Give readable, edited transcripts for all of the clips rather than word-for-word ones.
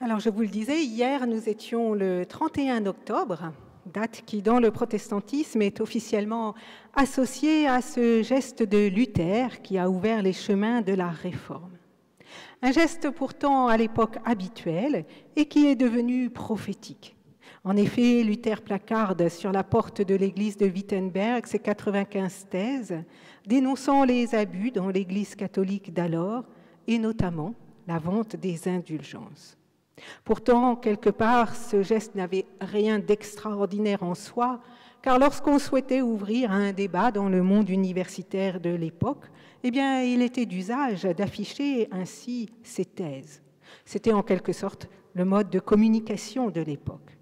Alors, je vous le disais, hier, nous étions le 31 octobre, date qui, dans le protestantisme, est officiellement associée à ce geste de Luther qui a ouvert les chemins de la Réforme. Un geste pourtant à l'époque habituel et qui est devenu prophétique. En effet, Luther placarde sur la porte de l'église de Wittenberg ses 95 thèses dénonçant les abus dans l'église catholique d'alors et notamment la vente des indulgences. Pourtant, quelque part, ce geste n'avait rien d'extraordinaire en soi, car lorsqu'on souhaitait ouvrir un débat dans le monde universitaire de l'époque, eh bien, il était d'usage d'afficher ainsi ses thèses. C'était en quelque sorte le mode de communication de l'époque.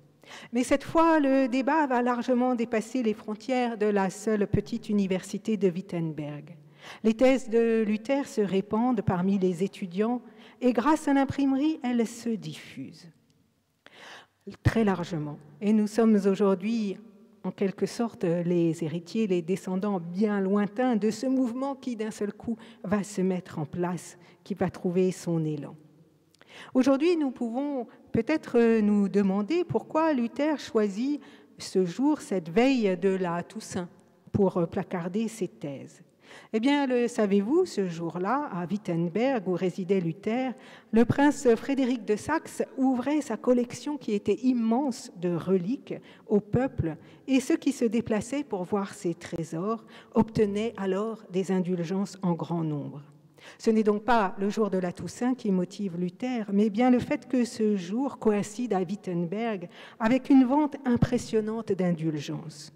Mais cette fois, le débat va largement dépasser les frontières de la seule petite université de Wittenberg. Les thèses de Luther se répandent parmi les étudiants et grâce à l'imprimerie, elles se diffusent très largement. Et nous sommes aujourd'hui, en quelque sorte, les héritiers, les descendants bien lointains de ce mouvement qui, d'un seul coup, va se mettre en place, qui va trouver son élan. Aujourd'hui, nous pouvons peut-être nous demander pourquoi Luther choisit ce jour, cette veille de la Toussaint, pour placarder ses thèses. Eh bien, le savez-vous, ce jour-là, à Wittenberg, où résidait Luther, le prince Frédéric de Saxe ouvrait sa collection qui était immense de reliques au peuple, et ceux qui se déplaçaient pour voir ses trésors obtenaient alors des indulgences en grand nombre. Ce n'est donc pas le jour de la Toussaint qui motive Luther, mais bien le fait que ce jour coïncide à Wittenberg avec une vente impressionnante d'indulgences.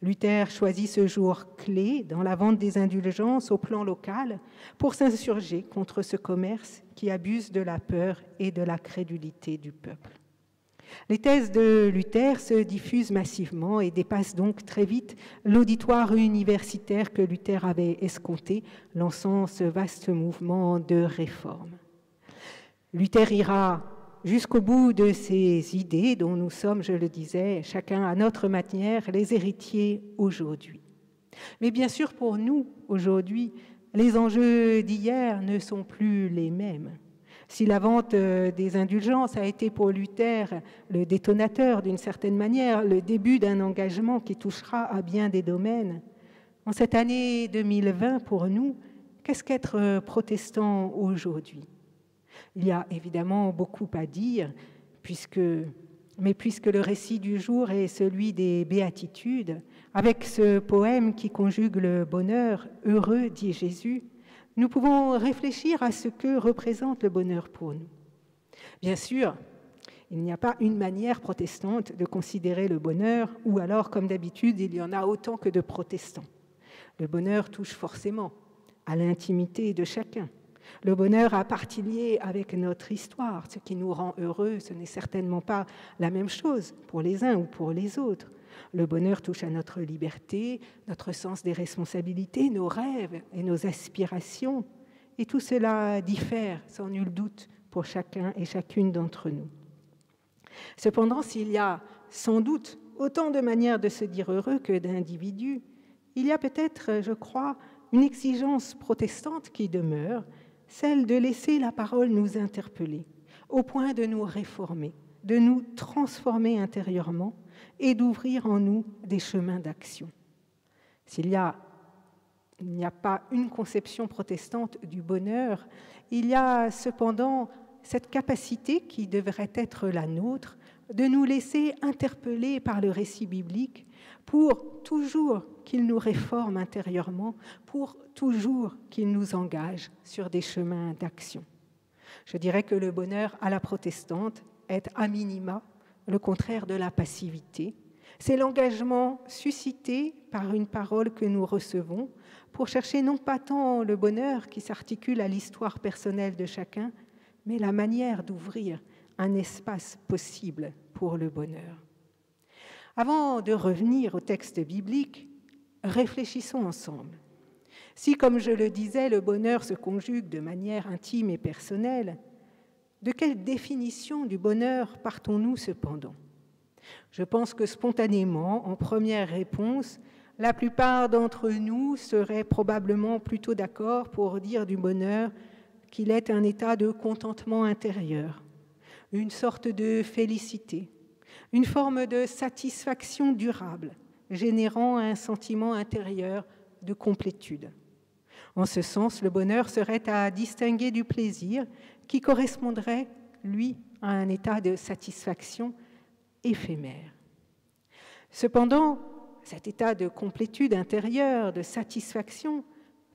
Luther choisit ce jour clé dans la vente des indulgences au plan local pour s'insurger contre ce commerce qui abuse de la peur et de la crédulité du peuple. Les thèses de Luther se diffusent massivement et dépassent donc très vite l'auditoire universitaire que Luther avait escompté, lançant ce vaste mouvement de réforme. Luther ira jusqu'au bout de ces idées dont nous sommes, je le disais, chacun à notre manière, les héritiers aujourd'hui. Mais bien sûr, pour nous, aujourd'hui, les enjeux d'hier ne sont plus les mêmes. Si la vente des indulgences a été pour Luther le détonateur d'une certaine manière, le début d'un engagement qui touchera à bien des domaines, en cette année 2020, pour nous, qu'est-ce qu'être protestant aujourd'hui ? Il y a évidemment beaucoup à dire, puisque le récit du jour est celui des béatitudes, avec ce poème qui conjugue le bonheur, heureux, dit Jésus, nous pouvons réfléchir à ce que représente le bonheur pour nous. Bien sûr, il n'y a pas une manière protestante de considérer le bonheur, ou alors, comme d'habitude, il y en a autant que de protestants. Le bonheur touche forcément à l'intimité de chacun. Le bonheur a partie liée avec notre histoire. Ce qui nous rend heureux, ce n'est certainement pas la même chose pour les uns ou pour les autres. Le bonheur touche à notre liberté, notre sens des responsabilités, nos rêves et nos aspirations. Et tout cela diffère, sans nul doute, pour chacun et chacune d'entre nous. Cependant, s'il y a sans doute autant de manières de se dire heureux que d'individus, il y a peut-être, je crois, une exigence protestante qui demeure, celle de laisser la parole nous interpeller, au point de nous réformer, de nous transformer intérieurement et d'ouvrir en nous des chemins d'action. Il n'y a pas une conception protestante du bonheur, il y a cependant cette capacité qui devrait être la nôtre de nous laisser interpeller par le récit biblique pour toujours qu'il nous réforme intérieurement, pour toujours qu'il nous engage sur des chemins d'action. Je dirais que le bonheur à la protestante est à minima le contraire de la passivité. C'est l'engagement suscité par une parole que nous recevons pour chercher non pas tant le bonheur qui s'articule à l'histoire personnelle de chacun, mais la manière d'ouvrir un espace possible pour le bonheur. Avant de revenir au texte biblique, réfléchissons ensemble. Si, comme je le disais, le bonheur se conjugue de manière intime et personnelle, de quelle définition du bonheur partons-nous cependant ? Je pense que spontanément, en première réponse, la plupart d'entre nous seraient probablement plutôt d'accord pour dire du bonheur qu'il est un état de contentement intérieur, une sorte de félicité, une forme de satisfaction durable, générant un sentiment intérieur de complétude. En ce sens, le bonheur serait à distinguer du plaisir qui correspondrait, lui, à un état de satisfaction éphémère. Cependant, cet état de complétude intérieure, de satisfaction,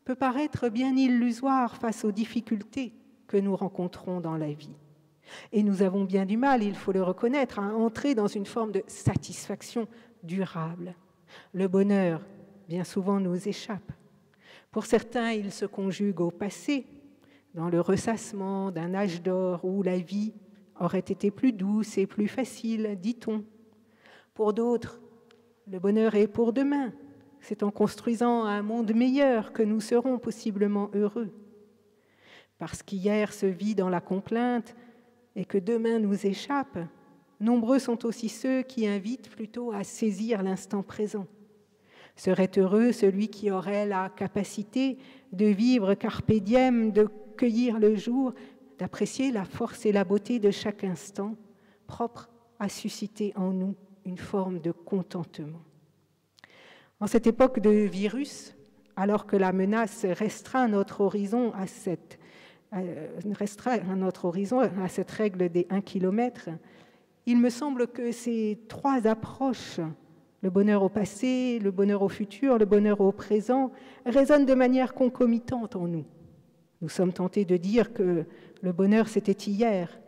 peut paraître bien illusoire face aux difficultés que nous rencontrons dans la vie. Et nous avons bien du mal, il faut le reconnaître, à entrer dans une forme de satisfaction durable. Le bonheur, bien souvent, nous échappe. Pour certains, il se conjugue au passé, dans le ressassement d'un âge d'or où la vie aurait été plus douce et plus facile, dit-on. Pour d'autres, le bonheur est pour demain. C'est en construisant un monde meilleur que nous serons possiblement heureux. Parce qu'hier se vit dans la complainte et que demain nous échappe, nombreux sont aussi ceux qui invitent plutôt à saisir l'instant présent. Serait heureux celui qui aurait la capacité de vivre carpe diem, de cueillir le jour, d'apprécier la force et la beauté de chaque instant, propre à susciter en nous une forme de contentement. En cette époque de virus, alors que la menace restreint notre horizon à cette règle des 1 km, il me semble que ces trois approches, le bonheur au passé, le bonheur au futur, le bonheur au présent, résonnent de manière concomitante en nous. Nous sommes tentés de dire que le bonheur, c'était hier,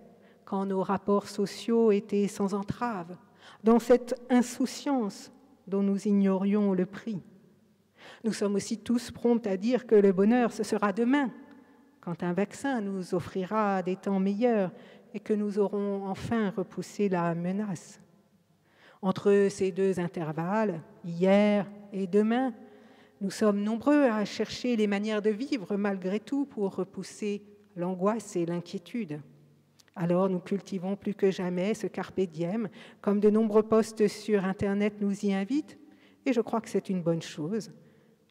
quand nos rapports sociaux étaient sans entrave, dans cette insouciance dont nous ignorions le prix. Nous sommes aussi tous prompts à dire que le bonheur, ce sera demain, quand un vaccin nous offrira des temps meilleurs et que nous aurons enfin repoussé la menace. Entre ces deux intervalles, hier et demain, nous sommes nombreux à chercher les manières de vivre malgré tout pour repousser l'angoisse et l'inquiétude. Alors nous cultivons plus que jamais ce carpe diem, comme de nombreux posts sur Internet nous y invitent, et je crois que c'est une bonne chose.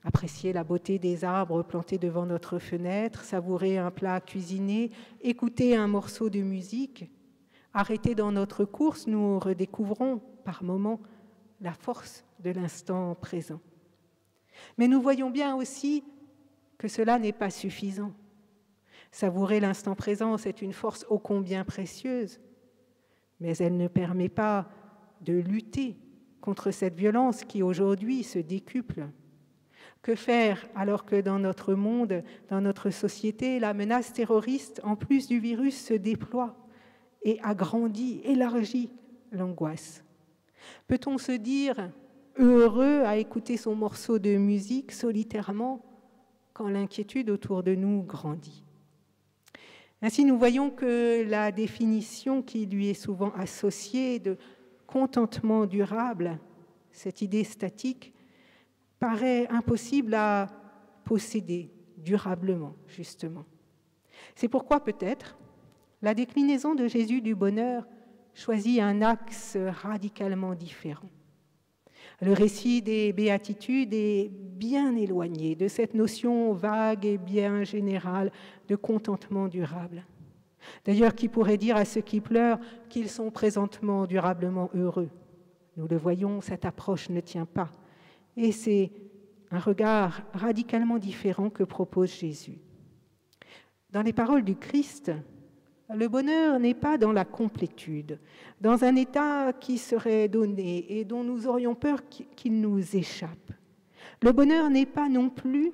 Apprécier la beauté des arbres plantés devant notre fenêtre, savourer un plat cuisiné, écouter un morceau de musique. Arrêtés dans notre course, nous redécouvrons par moments la force de l'instant présent. Mais nous voyons bien aussi que cela n'est pas suffisant. Savourer l'instant présent, c'est une force ô combien précieuse, mais elle ne permet pas de lutter contre cette violence qui aujourd'hui se décuple. Que faire alors que dans notre monde, dans notre société, la menace terroriste, en plus du virus, se déploie et agrandit, élargit l'angoisse? Peut-on se dire heureux à écouter son morceau de musique solitairement quand l'inquiétude autour de nous grandit? Ainsi, nous voyons que la définition qui lui est souvent associée de contentement durable, cette idée statique, paraît impossible à posséder durablement, justement. C'est pourquoi peut-être la déclinaison de Jésus du bonheur choisit un axe radicalement différent. Le récit des béatitudes est bien éloigné de cette notion vague et bien générale de contentement durable. D'ailleurs, qui pourrait dire à ceux qui pleurent qu'ils sont présentement durablement heureux? Nous le voyons, cette approche ne tient pas. Et c'est un regard radicalement différent que propose Jésus. Dans les paroles du Christ, le bonheur n'est pas dans la complétude, dans un état qui serait donné et dont nous aurions peur qu'il nous échappe. Le bonheur n'est pas non plus,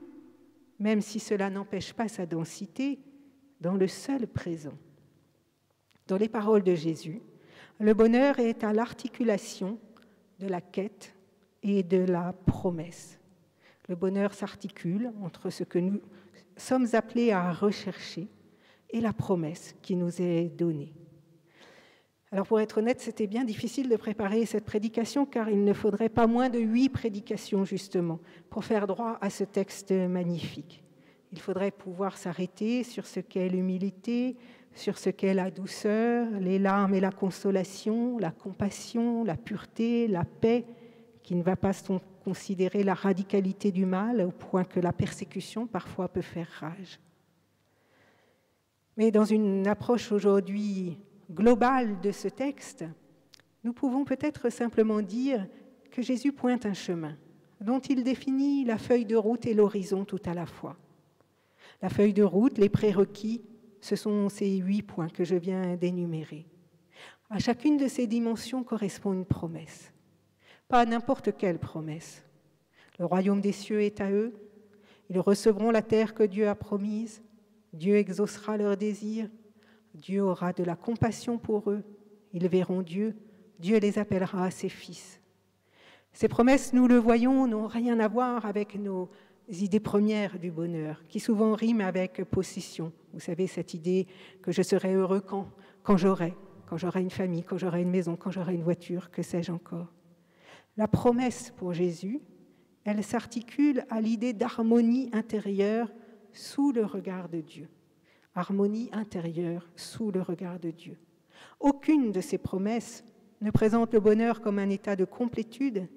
même si cela n'empêche pas sa densité, dans le seul présent. Dans les paroles de Jésus, le bonheur est à l'articulation de la quête et de la promesse. Le bonheur s'articule entre ce que nous sommes appelés à rechercher et la promesse qui nous est donnée. Alors pour être honnête, c'était bien difficile de préparer cette prédication car il ne faudrait pas moins de 8 prédications justement pour faire droit à ce texte magnifique. Il faudrait pouvoir s'arrêter sur ce qu'est l'humilité, sur ce qu'est la douceur, les larmes et la consolation, la compassion, la pureté, la paix, qui ne va pas considérer la radicalité du mal au point que la persécution parfois peut faire rage. Mais dans une approche aujourd'hui globale de ce texte, nous pouvons peut-être simplement dire que Jésus pointe un chemin, dont il définit la feuille de route et l'horizon tout à la fois. La feuille de route, les prérequis, ce sont ces 8 points que je viens d'énumérer. À chacune de ces dimensions correspond une promesse. Pas n'importe quelle promesse. Le royaume des cieux est à eux. Ils recevront la terre que Dieu a promise. Dieu exaucera leurs désirs. Dieu aura de la compassion pour eux. Ils verront Dieu. Dieu les appellera ses fils. Ces promesses, nous le voyons, n'ont rien à voir avec nos idées premières du bonheur, qui souvent riment avec possession. Vous savez, cette idée que je serai heureux quand j'aurai une famille, quand j'aurai une maison, quand j'aurai une voiture, que sais-je encore. La promesse pour Jésus, elle s'articule à l'idée d'harmonie intérieure sous le regard de Dieu. Harmonie intérieure sous le regard de Dieu. Aucune de ces promesses ne présente le bonheur comme un état de complétude,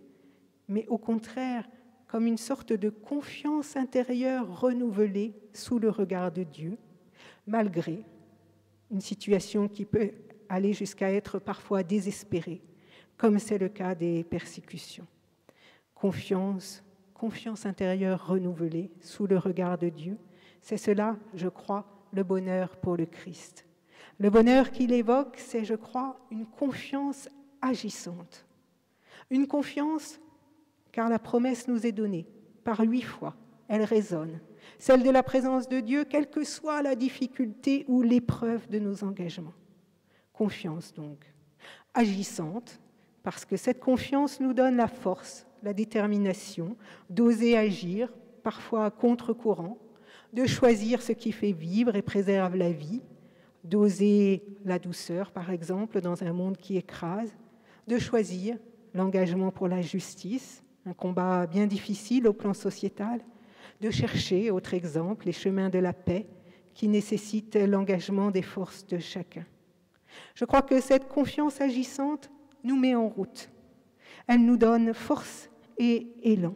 mais au contraire comme une sorte de confiance intérieure renouvelée sous le regard de Dieu, malgré une situation qui peut aller jusqu'à être parfois désespérée, comme c'est le cas des persécutions. Confiance intérieure renouvelée sous le regard de Dieu, c'est cela, je crois, le bonheur pour le Christ. Le bonheur qu'il évoque, c'est, je crois, une confiance agissante. Une confiance, car la promesse nous est donnée par 8 fois, elle résonne. Celle de la présence de Dieu, quelle que soit la difficulté ou l'épreuve de nos engagements. Confiance donc, agissante, parce que cette confiance nous donne la force, la détermination d'oser agir, parfois à contre-courant, de choisir ce qui fait vivre et préserve la vie, d'oser la douceur, par exemple, dans un monde qui écrase, de choisir l'engagement pour la justice, un combat bien difficile au plan sociétal, de chercher, autre exemple, les chemins de la paix qui nécessitent l'engagement des forces de chacun. Je crois que cette confiance agissante nous met en route. Elle nous donne force et élan.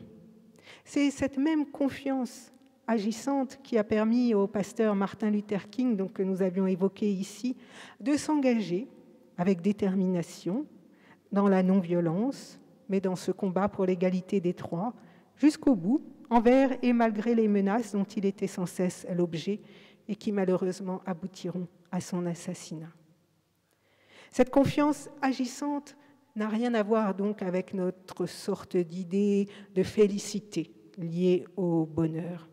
C'est cette même confiance agissante qui a permis au pasteur Martin Luther King, donc, que nous avions évoqué ici, de s'engager avec détermination dans la non-violence, mais dans ce combat pour l'égalité des droits, jusqu'au bout, envers et malgré les menaces dont il était sans cesse l'objet et qui malheureusement aboutiront à son assassinat. Cette confiance agissante n'a rien à voir donc avec notre sorte d'idée de félicité liée au bonheur.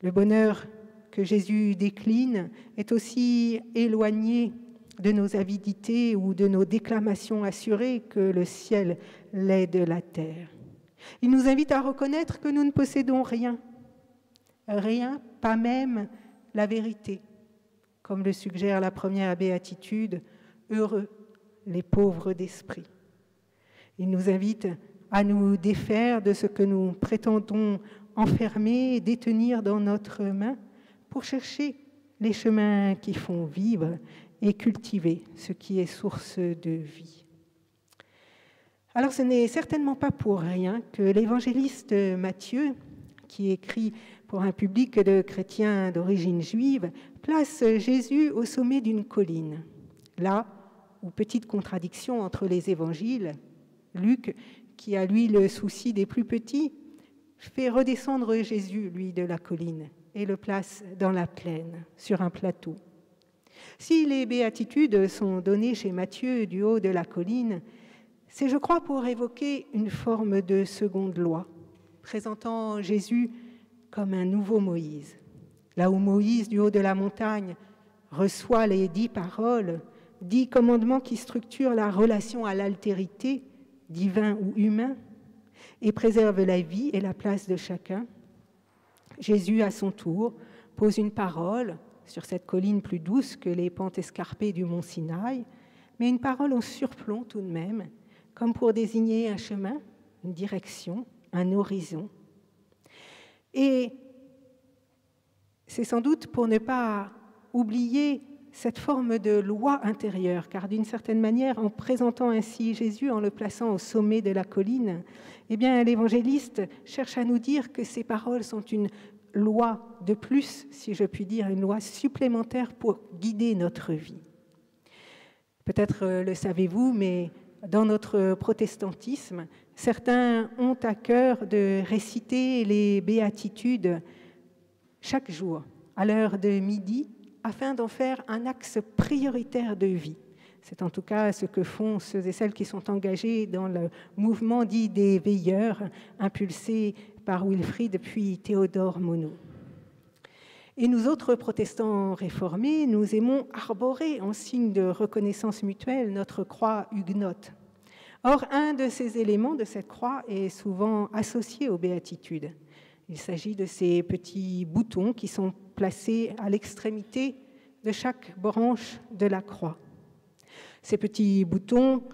Le bonheur que Jésus décline est aussi éloigné de nos avidités ou de nos déclamations assurées que le ciel l'est de la terre. Il nous invite à reconnaître que nous ne possédons rien, pas même la vérité, comme le suggère la première béatitude, « Heureux les pauvres d'esprit ». Il nous invite à nous défaire de ce que nous prétendons enfermer et détenir dans notre main pour chercher les chemins qui font vivre et cultiver ce qui est source de vie. Alors ce n'est certainement pas pour rien que l'évangéliste Matthieu, qui écrit pour un public de chrétiens d'origine juive, place Jésus au sommet d'une colline. Là où, petite contradiction entre les évangiles, Luc, qui a lui le souci des plus petits, fait redescendre Jésus, lui, de la colline et le place dans la plaine, sur un plateau. Si les béatitudes sont données chez Matthieu du haut de la colline, c'est, je crois, pour évoquer une forme de seconde loi, présentant Jésus comme un nouveau Moïse. Là où Moïse, du haut de la montagne, reçoit les 10 paroles, 10 commandements qui structurent la relation à l'altérité, divin ou humain, et préservent la vie et la place de chacun, Jésus, à son tour, pose une parole sur cette colline plus douce que les pentes escarpées du mont Sinaï, mais une parole en surplomb tout de même, comme pour désigner un chemin, une direction, un horizon. Et c'est sans doute pour ne pas oublier cette forme de loi intérieure, car d'une certaine manière, en présentant ainsi Jésus, en le plaçant au sommet de la colline, eh bien, l'évangéliste cherche à nous dire que ces paroles sont une loi de plus, si je puis dire, une loi supplémentaire pour guider notre vie. Peut-être le savez-vous, mais dans notre protestantisme, certains ont à cœur de réciter les béatitudes chaque jour, à l'heure de midi, afin d'en faire un axe prioritaire de vie. C'est en tout cas ce que font ceux et celles qui sont engagés dans le mouvement dit des veilleurs, impulsé par Wilfrid puis Théodore Monod. Et nous autres protestants réformés, nous aimons arborer en signe de reconnaissance mutuelle notre croix huguenote. Or, un de ces éléments de cette croix est souvent associé aux béatitudes. Il s'agit de ces petits boutons qui sont placés à l'extrémité de chaque branche de la croix. Ces petits boutons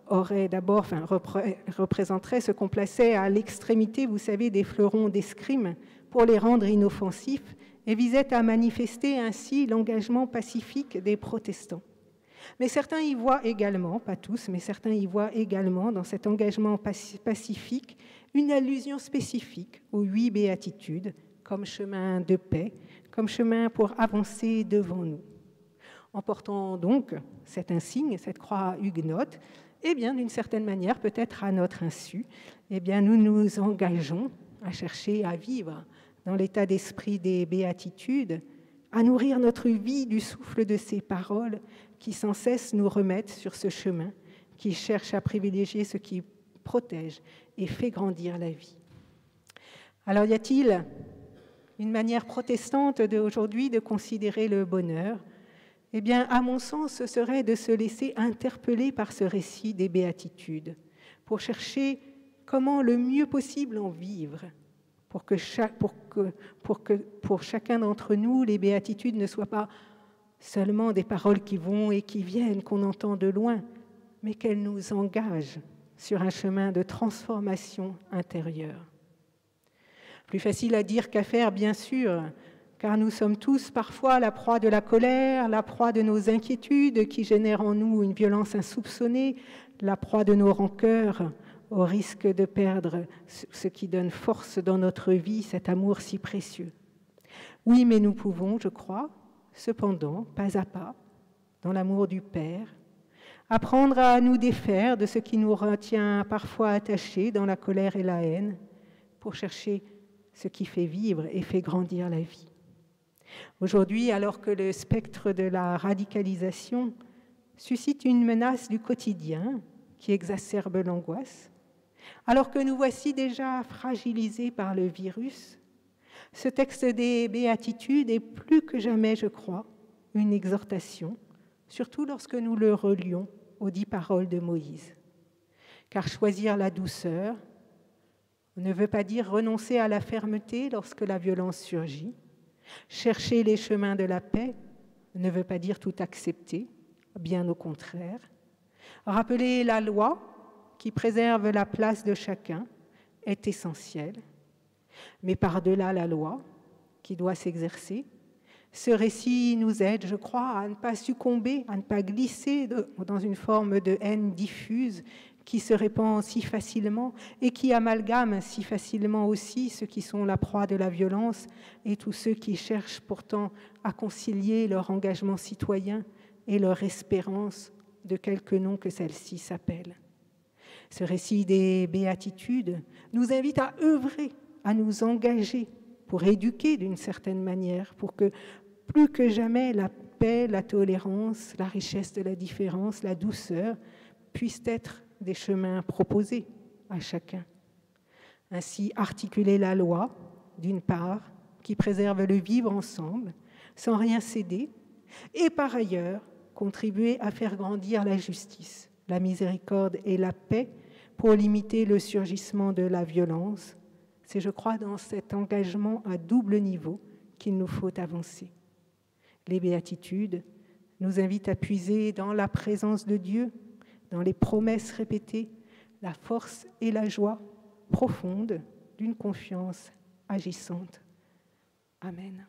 représenteraient ce qu'on plaçait à l'extrémité, vous savez, des fleurons d'escrime pour les rendre inoffensifs et visaient à manifester ainsi l'engagement pacifique des protestants. Mais certains y voient également, pas tous, mais certains y voient également dans cet engagement pacifique une allusion spécifique aux 8 béatitudes comme chemin de paix, comme chemin pour avancer devant nous. En portant donc cet insigne, cette croix huguenote, eh bien, d'une certaine manière, peut-être à notre insu, eh bien, nous nous engageons à chercher à vivre dans l'état d'esprit des béatitudes, à nourrir notre vie du souffle de ces paroles qui sans cesse nous remettent sur ce chemin, qui cherche à privilégier ce qui protège et fait grandir la vie. Alors, y a-t-il une manière protestante d'aujourd'hui de considérer le bonheur ? Eh bien, à mon sens, ce serait de se laisser interpeller par ce récit des béatitudes, pour chercher comment le mieux possible en vivre, pour que pour chacun d'entre nous, les béatitudes ne soient pas seulement des paroles qui vont et qui viennent, qu'on entend de loin, mais qu'elles nous engagent sur un chemin de transformation intérieure. Plus facile à dire qu'à faire, bien sûr, car nous sommes tous parfois la proie de la colère, la proie de nos inquiétudes qui génèrent en nous une violence insoupçonnée, la proie de nos rancœurs, au risque de perdre ce qui donne force dans notre vie, cet amour si précieux. Oui, mais nous pouvons, je crois, cependant, pas à pas, dans l'amour du Père, apprendre à nous défaire de ce qui nous retient parfois attachés dans la colère et la haine, pour chercher ce qui fait vivre et fait grandir la vie. Aujourd'hui, alors que le spectre de la radicalisation suscite une menace du quotidien qui exacerbe l'angoisse, alors que nous voici déjà fragilisés par le virus, ce texte des Béatitudes est plus que jamais, je crois, une exhortation, surtout lorsque nous le relions aux 10 paroles de Moïse. Car choisir la douceur ne veut pas dire renoncer à la fermeté lorsque la violence surgit. Chercher les chemins de la paix ne veut pas dire tout accepter, bien au contraire. Rappeler la loi qui préserve la place de chacun est essentiel. Mais par-delà la loi qui doit s'exercer, ce récit nous aide, je crois, à ne pas succomber, à ne pas glisser dans une forme de haine diffuse qui se répand si facilement et qui amalgame si facilement aussi ceux qui sont la proie de la violence et tous ceux qui cherchent pourtant à concilier leur engagement citoyen et leur espérance de quelque nom que celle-ci s'appelle. Ce récit des Béatitudes nous invite à œuvrer, à nous engager pour éduquer d'une certaine manière, pour que plus que jamais la paix, la tolérance, la richesse de la différence, la douceur puissent être des chemins proposés à chacun. Ainsi, articuler la loi, d'une part, qui préserve le vivre ensemble, sans rien céder, et par ailleurs, contribuer à faire grandir la justice, la miséricorde et la paix pour limiter le surgissement de la violence. C'est, je crois, dans cet engagement à double niveau qu'il nous faut avancer. Les Béatitudes nous invitent à puiser dans la présence de Dieu, dans les promesses répétées, la force et la joie profonde d'une confiance agissante. Amen.